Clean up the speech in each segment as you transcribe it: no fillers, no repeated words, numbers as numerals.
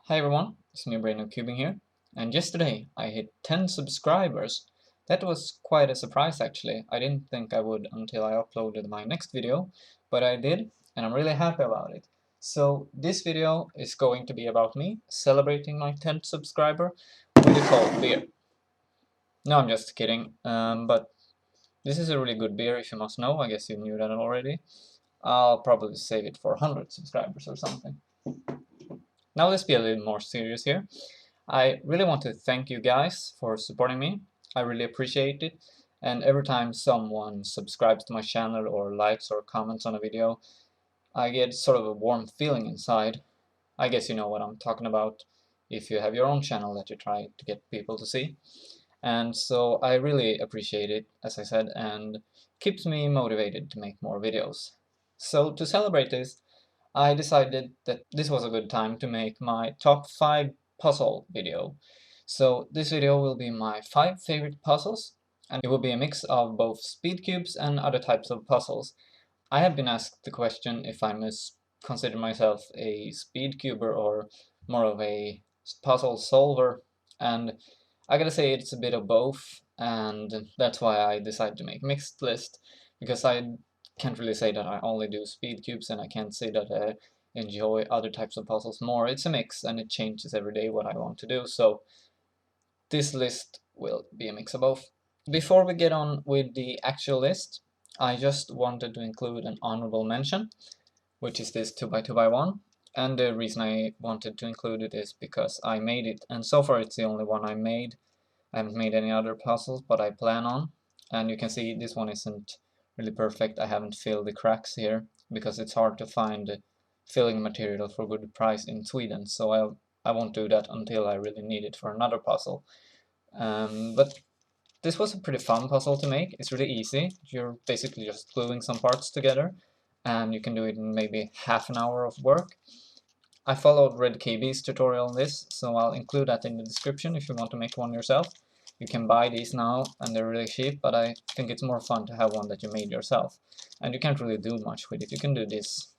Hi everyone, it's me Brain of Cubing here, and yesterday I hit 10 subscribers. That was quite a surprise actually. I didn't think I would until I uploaded my next video, but I did, and I'm really happy about it. So this video is going to be about me celebrating my 10th subscriber with a cold beer. No, I'm just kidding, but this is a really good beer if you must know. I guess you knew that already. I'll probably save it for 100 subscribers or something. Now let's be a little more serious here. I really want to thank you guys for supporting me. I really appreciate it. And every time someone subscribes to my channel or likes or comments on a video, I get sort of a warm feeling inside. I guess you know what I'm talking about if you have your own channel that you try to get people to see. And so I really appreciate it, as I said, and keeps me motivated to make more videos. So to celebrate this, I decided that this was a good time to make my top 5 puzzle video. So this video will be my 5 favorite puzzles, and it will be a mix of both speed cubes and other types of puzzles. I have been asked the question if I must consider myself a speed cuber or more of a puzzle solver, and I gotta say it's a bit of both, and that's why I decided to make mixed list, because I can't really say that I only do speed cubes, and I can't say that I enjoy other types of puzzles more. It's a mix, and it changes every day what I want to do, so this list will be a mix of both. Before we get on with the actual list, I just wanted to include an honorable mention, which is this 2x2x1. And the reason I wanted to include it is because I made it, and so far it's the only one I made. I haven't made any other puzzles, but I plan on. And you can see this one isn't really perfect. I haven't filled the cracks here, because it's hard to find filling material for good price in Sweden, so I won't do that until I really need it for another puzzle. But this was a pretty fun puzzle to make. It's really easy. You're basically just gluing some parts together, and you can do it in maybe half an hour of work. I followed Red KB's tutorial on this, so I'll include that in the description if you want to make one yourself. You can buy these now, and they're really cheap, but I think it's more fun to have one that you made yourself. And you can't really do much with it. You can do this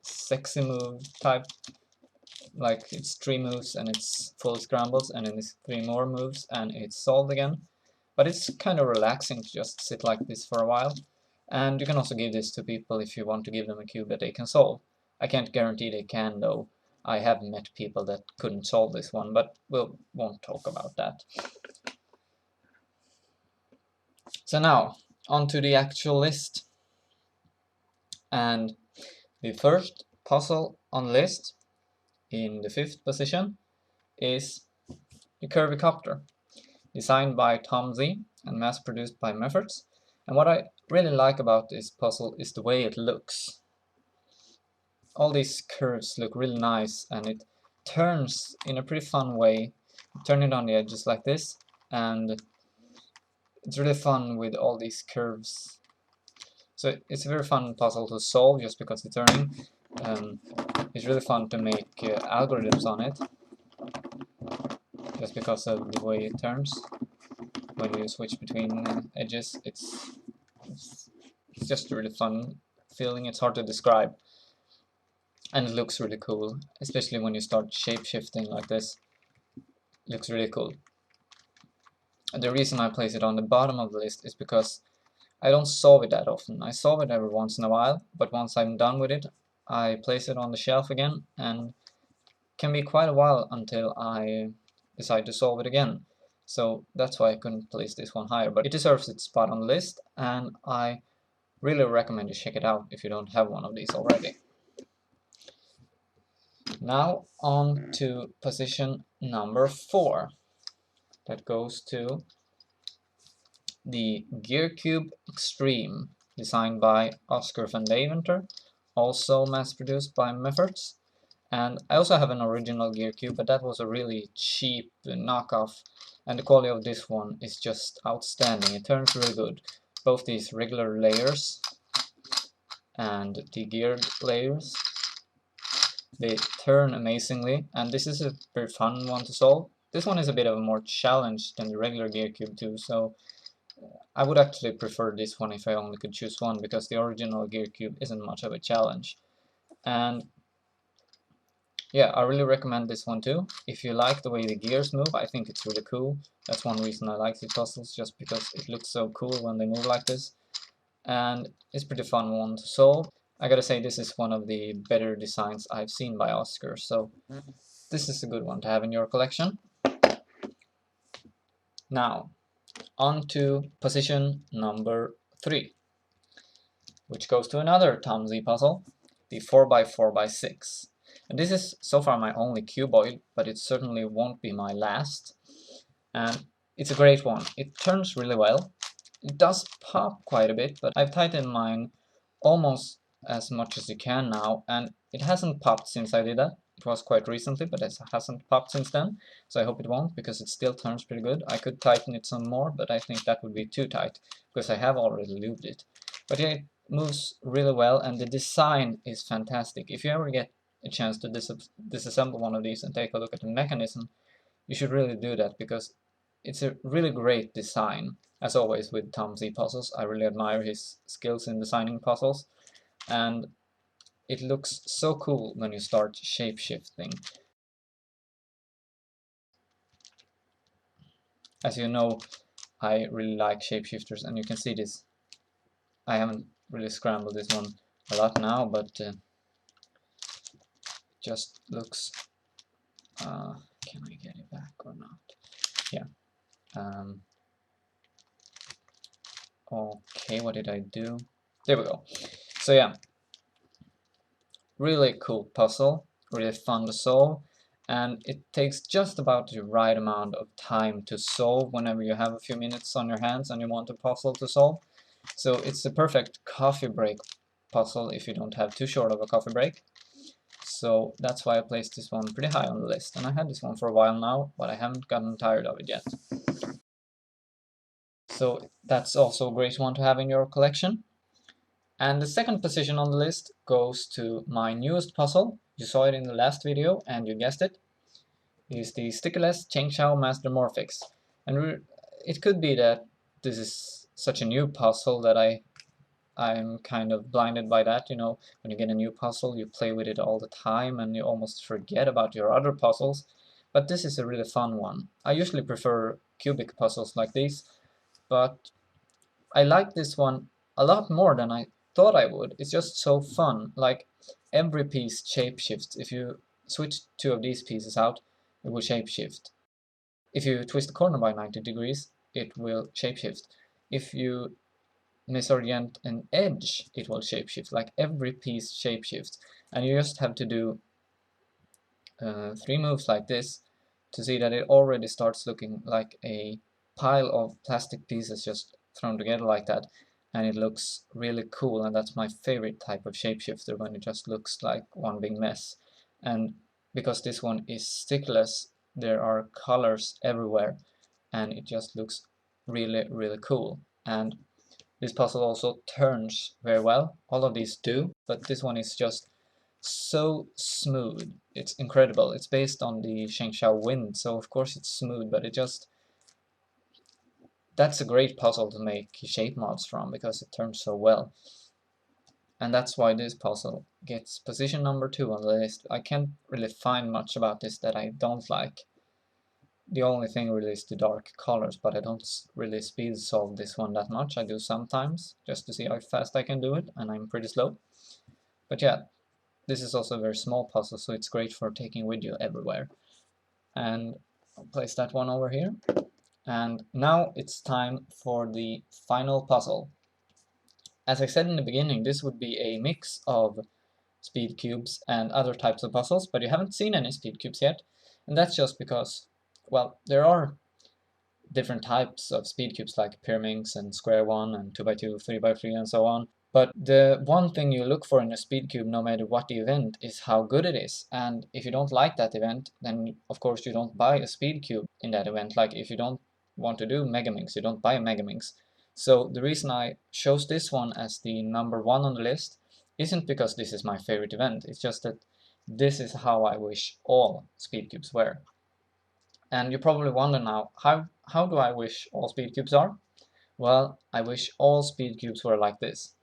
sexy move type, like it's 3 moves and it's full scrambles, and then it's 3 more moves and it's solved again. But it's kind of relaxing to just sit like this for a while. And you can also give this to people if you want to give them a cube that they can solve. I can't guarantee they can though. I have met people that couldn't solve this one, but won't talk about that. So now, on to the actual list. And the first puzzle on the list, in the 5th position, is the Curvicopter, designed by Tom Z and mass-produced by Mefferts. And what I really like about this puzzle is the way it looks. All these curves look really nice, and it turns in a pretty fun way. Turn it on the edges like this, and it's really fun with all these curves. So it's a very fun puzzle to solve just because it's turning. It's really fun to make algorithms on it, just because of the way it turns. When you switch between edges, it's just a really fun feeling. It's hard to describe, and it looks really cool, especially when you start shape-shifting like this. It looks really cool. And the reason I place it on the bottom of the list is because I don't solve it that often. I solve it every once in a while, but once I'm done with it, I place it on the shelf again, and it can be quite a while until I decide to solve it again. So that's why I couldn't place this one higher, but it deserves its spot on the list, and I really recommend you check it out if you don't have one of these already. Now on to position number 4. That goes to the Gear Cube Extreme, designed by Oscar van Deventer, also mass-produced by Mefferts. And I also have an original Gear Cube, but that was a really cheap knockoff, and the quality of this one is just outstanding. It turns really good. Both these regular layers and the geared layers, they turn amazingly, and this is a very fun one to solve. This one is a bit of a more challenge than the regular Gear Cube too, so I would actually prefer this one if I only could choose one, because the original Gear Cube isn't much of a challenge. And yeah, I really recommend this one too. If you like the way the gears move, I think it's really cool. That's one reason I like these puzzles, just because it looks so cool when they move like this. And it's a pretty fun one to solve. I gotta say, this is one of the better designs I've seen by Oscar, so this is a good one to have in your collection. Now, on to position number 3, which goes to another Tom Z puzzle, the 4x4x6. And this is so far my only cuboid, but it certainly won't be my last. And it's a great one. It turns really well. It does pop quite a bit, but I've tightened mine almost as much as you can now, and it hasn't popped since I did that. It was quite recently, but it hasn't popped since then, so I hope it won't, because it still turns pretty good. I could tighten it some more, but I think that would be too tight, because I have already lubed it. But yeah, it moves really well, and the design is fantastic. If you ever get a chance to disassemble one of these and take a look at the mechanism, you should really do that, because it's a really great design. As always with Tom Z puzzles, I really admire his skills in designing puzzles, and it looks so cool when you start shape-shifting. As you know, I really like shapeshifters, and you can see this. I haven't really scrambled this one a lot now, but it just looks... can I get it back or not? Yeah. Okay, what did I do? There we go. So yeah, really cool puzzle, really fun to solve, and it takes just about the right amount of time to solve whenever you have a few minutes on your hands and you want a puzzle to solve. So it's the perfect coffee break puzzle if you don't have too short of a coffee break. So that's why I placed this one pretty high on the list, and I had this one for a while now, but I haven't gotten tired of it yet. So that's also a great one to have in your collection. And the second position on the list goes to my newest puzzle. You saw it in the last video, and you guessed it. It is the stickerless Chengxiao Master Morphix. And it could be that this is such a new puzzle that I'm kind of blinded by that. You know, when you get a new puzzle, you play with it all the time, and you almost forget about your other puzzles. But this is a really fun one. I usually prefer cubic puzzles like these, but I like this one a lot more than I thought I would. It's just so fun. Like, every piece shapeshifts. If you switch two of these pieces out, it will shapeshift. If you twist the corner by 90 degrees, it will shapeshift. If you misorient an edge, it will shapeshift. Like, every piece shapeshifts. And you just have to do 3 moves like this to see that it already starts looking like a pile of plastic pieces just thrown together like that, and it looks really cool. And that's my favorite type of shapeshifter, when it just looks like one big mess. And because this one is stickless, there are colors everywhere, and it just looks really cool. And this puzzle also turns very well. All of these do, but this one is just so smooth. It's incredible. It's based on the Shengxiao wind, so of course it's smooth, but that's a great puzzle to make shape mods from, because it turns so well. And that's why this puzzle gets position number 2 on the list. I can't really find much about this that I don't like. The only thing really is the dark colors, but I don't really speed solve this one that much. I do sometimes, just to see how fast I can do it, and I'm pretty slow. But yeah, this is also a very small puzzle, so it's great for taking with you everywhere. And I'll place that one over here. And now it's time for the final puzzle. As I said in the beginning, this would be a mix of speed cubes and other types of puzzles, but you haven't seen any speed cubes yet. And that's just because, well, there are different types of speed cubes like pyraminx and square one and 2x2, 3x3 and so on. But the one thing you look for in a speed cube, no matter what the event, is how good it is. And if you don't like that event, then of course you don't buy a speed cube in that event. Like, if you don't want to do Megaminx, you don't buy a Megaminx. So the reason I chose this one as the number 1 on the list isn't because this is my favorite event. It's just that this is how I wish all speed cubes were. And you probably wonder now, how do I wish all speed cubes are? Well, I wish all speed cubes were like this.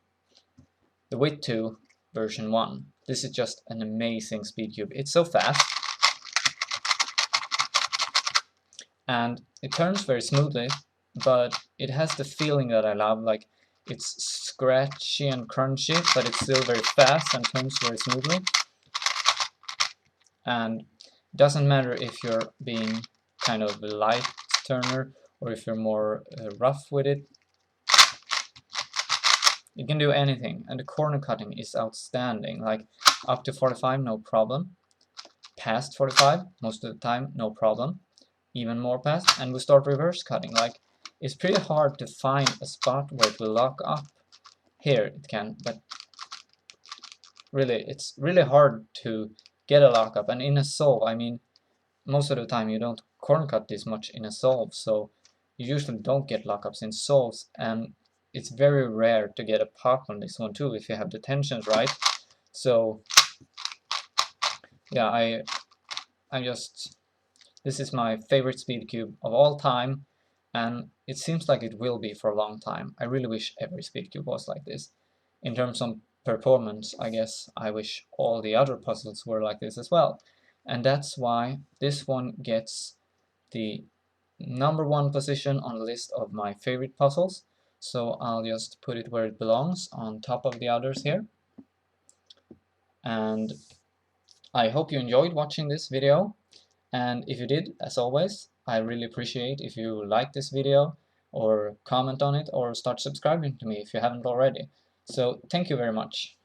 The width 2 version 1. This is just an amazing speed cube. It's so fast, and it turns very smoothly, but it has the feeling that I love, like it's scratchy and crunchy, but it's still very fast and turns very smoothly. And it doesn't matter if you're being kind of a light turner or if you're more rough with it. You can do anything, and the corner cutting is outstanding. Like up to 45, no problem. Past 45, most of the time, no problem. Even more past, and we start reverse cutting. Like, it's pretty hard to find a spot where it will lock up. Here it can, but really, it's really hard to get a lockup. And in a solve, I mean, most of the time you don't corner cut this much in a solve, so you usually don't get lockups in solves, and it's very rare to get a pop on this one too if you have the tensions right. So yeah, this is my favorite speed cube of all time, and it seems like it will be for a long time. I really wish every speed cube was like this. In terms of performance, I guess I wish all the other puzzles were like this as well. And that's why this one gets the #1 position on the list of my favorite puzzles. So I'll just put it where it belongs, on top of the others here. And I hope you enjoyed watching this video. And if you did, as always, I really appreciate if you like this video or comment on it or start subscribing to me if you haven't already. So thank you very much.